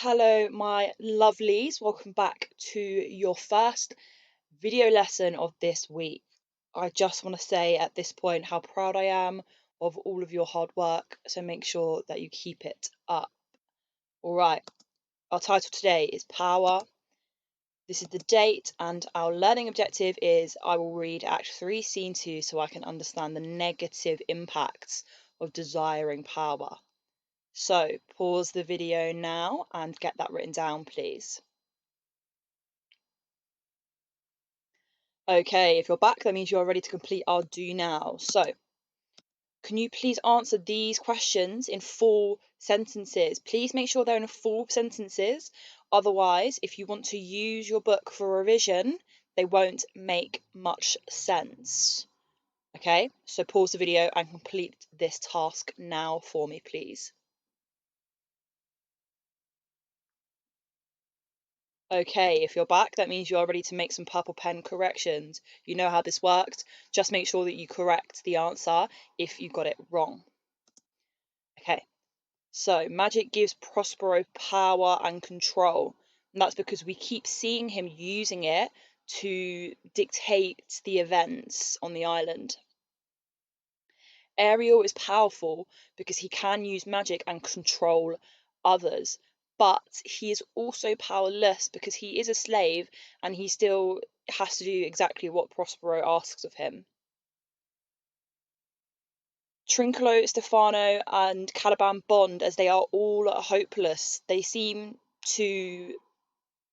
Hello, my lovelies. Welcome back to your first video lesson of this week. I just want to say at this point how proud I am of all of your hard work, so make sure that you keep it up. All right, our title today is Power. This is the date, and our learning objective is I will read Act 3, Scene 2 so I can understand the negative impacts of desiring power. So pause the video now and get that written down, please. Okay, if you're back, that means you're ready to complete our do now. So, can you please answer these questions in full sentences? Please make sure they're in full sentences. Otherwise, if you want to use your book for revision, they won't make much sense. Okay, so pause the video and complete this task now for me, please. Okay, if you're back, that means you're ready to make some purple pen corrections. You know how this worked. Just make sure that you correct the answer if you got it wrong. Okay, so magic gives Prospero power and control. And that's because we keep seeing him using it to dictate the events on the island. Ariel is powerful because he can use magic and control others, but he is also powerless because he is a slave and he still has to do exactly what Prospero asks of him. Trinculo, Stefano, and Caliban bond as they are all hopeless. They seem to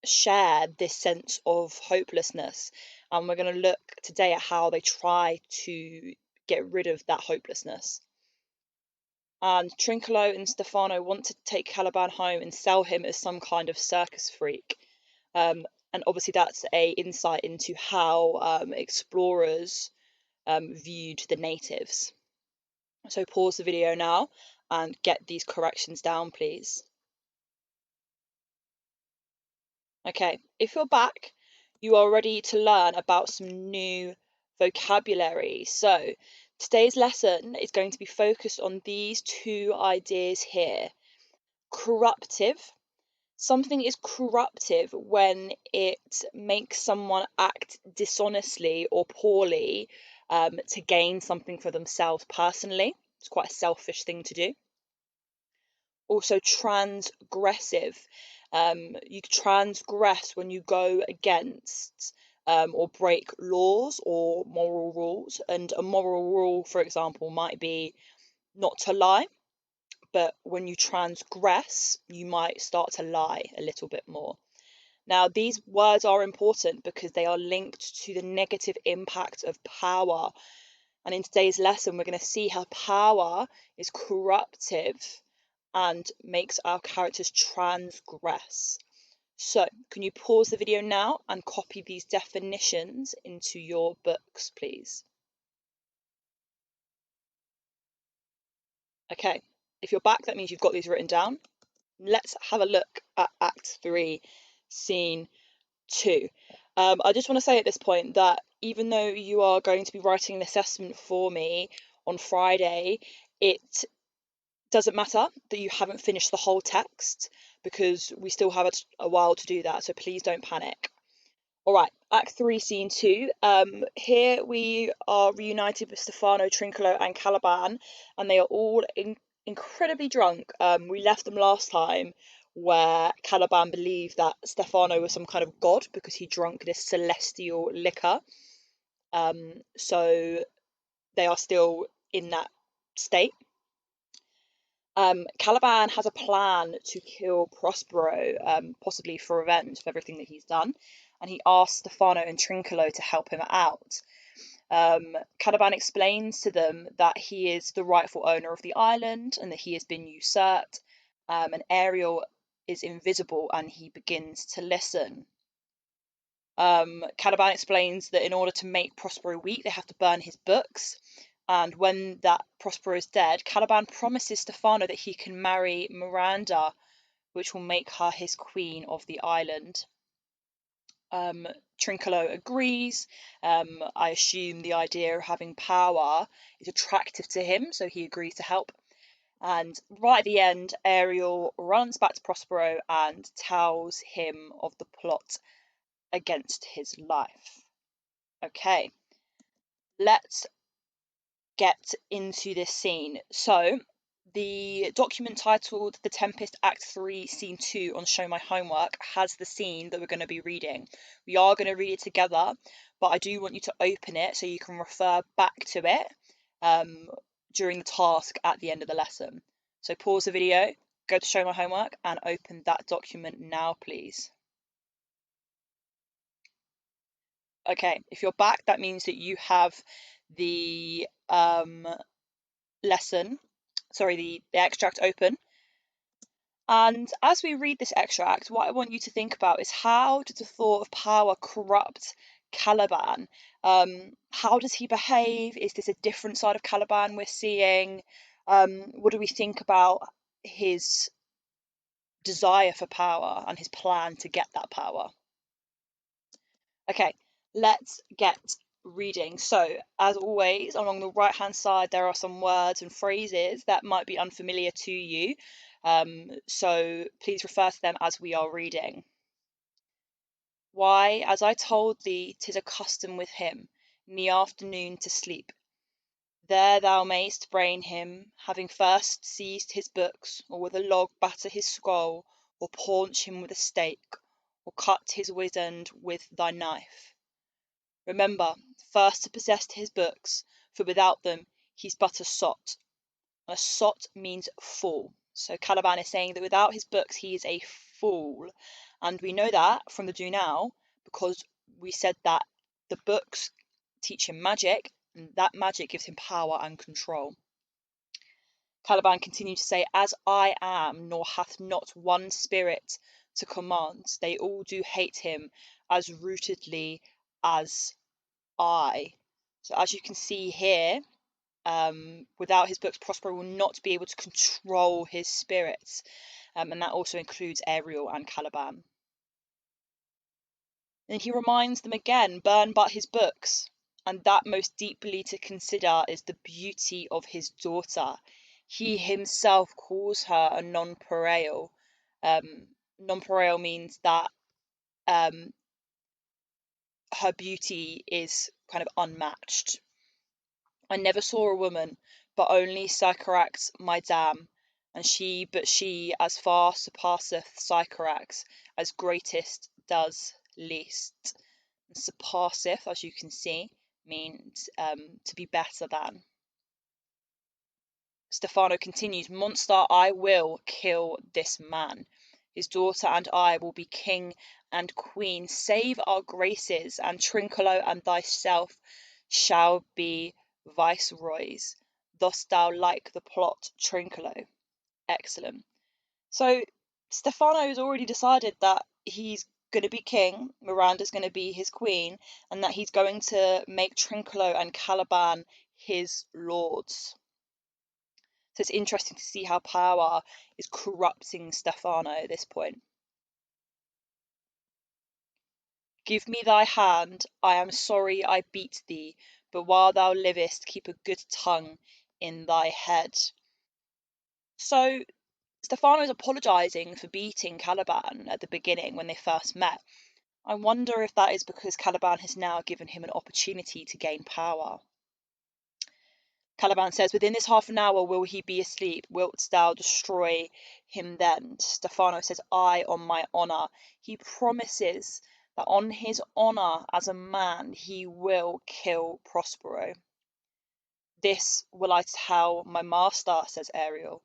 share this sense of hopelessness, and we're going to look today at how they try to get rid of that hopelessness. And Trinculo and Stefano want to take Caliban home and sell him as some kind of circus freak. And obviously that's a insight into how explorers viewed the natives. So pause the video now and get these corrections down, please. Okay, if you're back, you are ready to learn about some new vocabulary. So today's lesson is going to be focused on these two ideas here. Corruptive. Something is corruptive when it makes someone act dishonestly or poorly to gain something for themselves personally. It's quite a selfish thing to do. Also, transgressive. You transgress when you go against or break laws or moral rules. And a moral rule, for example, might be not to lie. But when you transgress, you might start to lie a little bit more. Now, these words are important because they are linked to the negative impact of power. And in today's lesson, we're going to see how power is corruptive and makes our characters transgress. So, can you pause the video now and copy these definitions into your books, please? Okay, if you're back, that means you've got these written down. Let's have a look at Act 3, Scene 2. I just want to say at this point that even though you are going to be writing an assessment for me on Friday, it doesn't matter that you haven't finished the whole text because we still have a while to do that, so please don't panic. All right, Act 3, Scene 2. Here we are reunited with Stefano, Trinculo, and Caliban, and they are all incredibly drunk. We left them last time where Caliban believed that Stefano was some kind of god because he drank this celestial liquor. So they are still in that state. Caliban has a plan to kill Prospero, possibly for revenge for everything that he's done, and he asks Stefano and Trinculo to help him out. Caliban explains to them that he is the rightful owner of the island and that he has been usurped, and Ariel is invisible and he begins to listen. Caliban explains that in order to make Prospero weak, they have to burn his books. And when that Prospero is dead, Caliban promises Stefano that he can marry Miranda, which will make her his queen of the island. Trinculo agrees. I assume the idea of having power is attractive to him, so he agrees to help. And right at the end, Ariel runs back to Prospero and tells him of the plot against his life. Okay, let's get into this scene. So, the document titled The Tempest Act 3 Scene 2 on Show My Homework has the scene that we're going to be reading. We are going to read it together, but I do want you to open it so you can refer back to it during the task at the end of the lesson. So pause the video, go to Show My Homework and open that document now, please. Okay, if you're back, that means that you have the the extract open. And as we read this extract, what I want you to think about is, how does the thought of power corrupt Caliban? How does he behave? Is this a different side of Caliban we're seeing? What do we think about his desire for power and his plan to get that power? Okay, let's get reading. So, as always, along the right hand side there are some words and phrases that might be unfamiliar to you, so please refer to them as we are reading. Why, as I told thee, 'tis a custom with him in the afternoon to sleep. There thou mayst brain him, having first seized his books, or with a log batter his skull, or paunch him with a stake, or cut his wizard with thy knife. Remember, first to possess his books, for without them he's but a sot. And a sot means fool. So Caliban is saying that without his books he is a fool. And we know that from the Do Now, because we said that the books teach him magic, and that magic gives him power and control. Caliban continued to say, as I am, nor hath not one spirit to command. They all do hate him as rootedly as I. So as you can see here, without his books, Prospero will not be able to control his spirits, and that also includes Ariel and Caliban. And he reminds them again, burn but his books, and that most deeply to consider is the beauty of his daughter. He himself calls her a nonpareil. Nonpareil means that her beauty is kind of unmatched. I never saw a woman, but only Sycorax my dam, and she as far surpasseth Sycorax, as greatest does least. And surpasseth, as you can see, means to be better than. Stefano continues, monster, I will kill this man. His daughter and I will be king and queen. Save our graces, and Trinculo and thyself shall be viceroys. Dost thou like the plot, Trinculo? Excellent. So Stefano has already decided that he's going to be king, Miranda's going to be his queen, and that he's going to make Trinculo and Caliban his lords. So it's interesting to see how power is corrupting Stefano at this point. Give me thy hand, I am sorry I beat thee, but while thou livest, keep a good tongue in thy head. So Stefano is apologising for beating Caliban at the beginning when they first met. I wonder if that is because Caliban has now given him an opportunity to gain power. Caliban says, within this half an hour will he be asleep. Wilt thou destroy him then? Stefano says, I, on my honour. He promises that on his honour as a man, he will kill Prospero. This will I tell my master, says Ariel.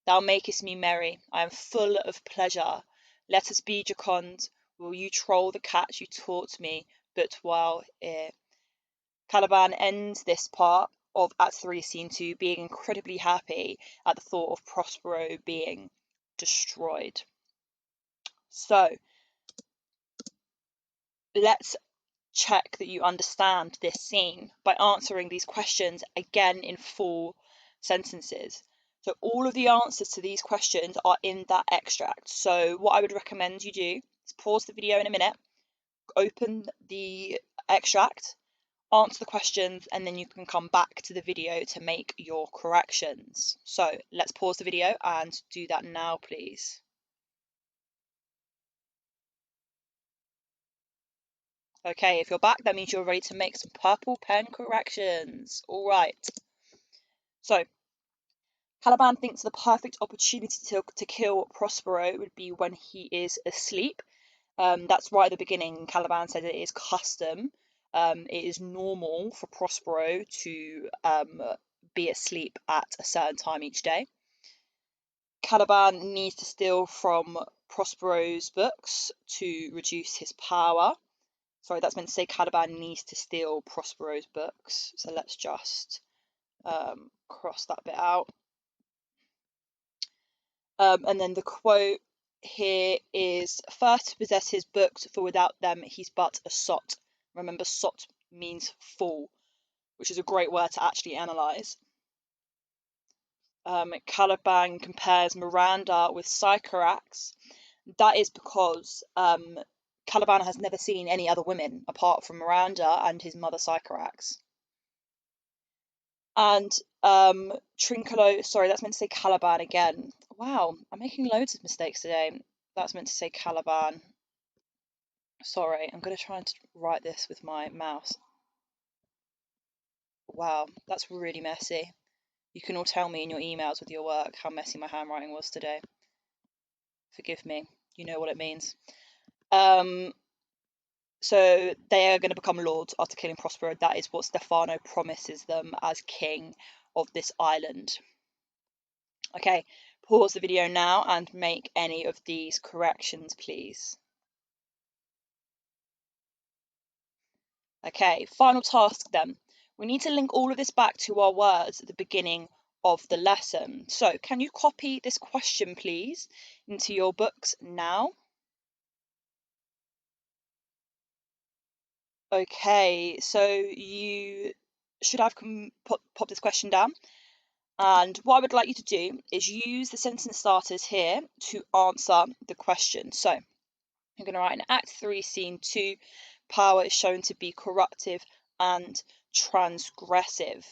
Thou makest me merry. I am full of pleasure. Let us be jocund. Will you troll the cat you taught me, but while ere. Caliban ends this part of Act 3, Scene 2 being incredibly happy at the thought of Prospero being destroyed. So, let's check that you understand this scene by answering these questions again in full sentences. So all of the answers to these questions are in that extract. So what I would recommend you do is pause the video in a minute, open the extract, answer the questions, and then you can come back to the video to make your corrections. So let's pause the video and do that now, please. Okay, if you're back, that means you're ready to make some purple pen corrections. All right. So Caliban thinks the perfect opportunity to kill Prospero would be when he is asleep. That's right at the beginning. Caliban said it is custom. It is normal for Prospero to be asleep at a certain time each day. Caliban needs to steal from Prospero's books to reduce his power. Sorry, that's meant to say Caliban needs to steal Prospero's books. So let's just cross that bit out. And then the quote here is, first to possess his books, for without them he's but a sot. Remember, sot means fool, which is a great word to actually analyse. Caliban compares Miranda with Sycorax. That is because Caliban has never seen any other women apart from Miranda and his mother Sycorax. And Trinculo, sorry, that's meant to say Caliban again. Wow, I'm making loads of mistakes today. That's meant to say Caliban. Sorry, I'm going to try and write this with my mouse. Wow, that's really messy. You can all tell me in your emails with your work how messy my handwriting was today. Forgive me, you know what it means. So they are going to become lords after killing Prospero. That is what Stefano promises them as king of this island. Okay, pause the video now and make any of these corrections, please. Okay, final task then. We need to link all of this back to our words at the beginning of the lesson. So can you copy this question, please, into your books now? Okay, so you should have pop this question down. And what I would like you to do is use the sentence starters here to answer the question. So I'm going to write in Act 3, Scene 2, power is shown to be corruptive and transgressive.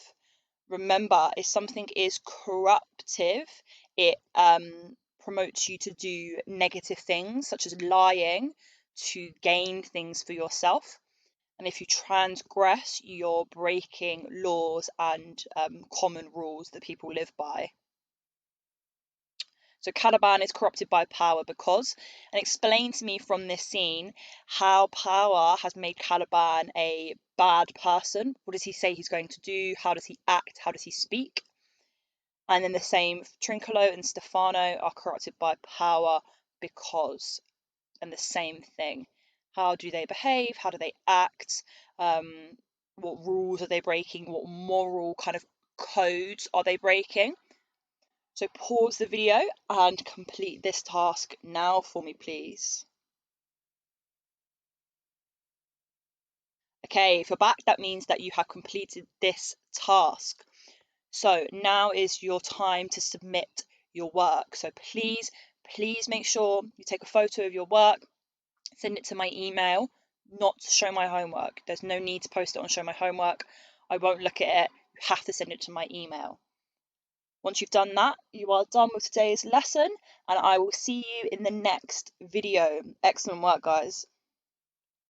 Remember, if something is corruptive, it promotes you to do negative things, such as lying, to gain things for yourself. And if you transgress, you're breaking laws and common rules that people live by. So Caliban is corrupted by power because, and explain to me from this scene how power has made Caliban a bad person. What does he say he's going to do? How does he act? How does he speak? And then the same, Trinculo and Stefano are corrupted by power because, and the same thing. How do they behave? How do they act? What rules are they breaking? What moral kind of codes are they breaking? So pause the video and complete this task now for me, please. Okay, if you're back, that means that you have completed this task. So now is your time to submit your work. So please make sure you take a photo of your work, send it to my email, not show my homework. There's no need to post it on show my homework. I won't look at it. You have to send it to my email. Once you've done that, you are done with today's lesson, and I will see you in the next video. Excellent work, guys.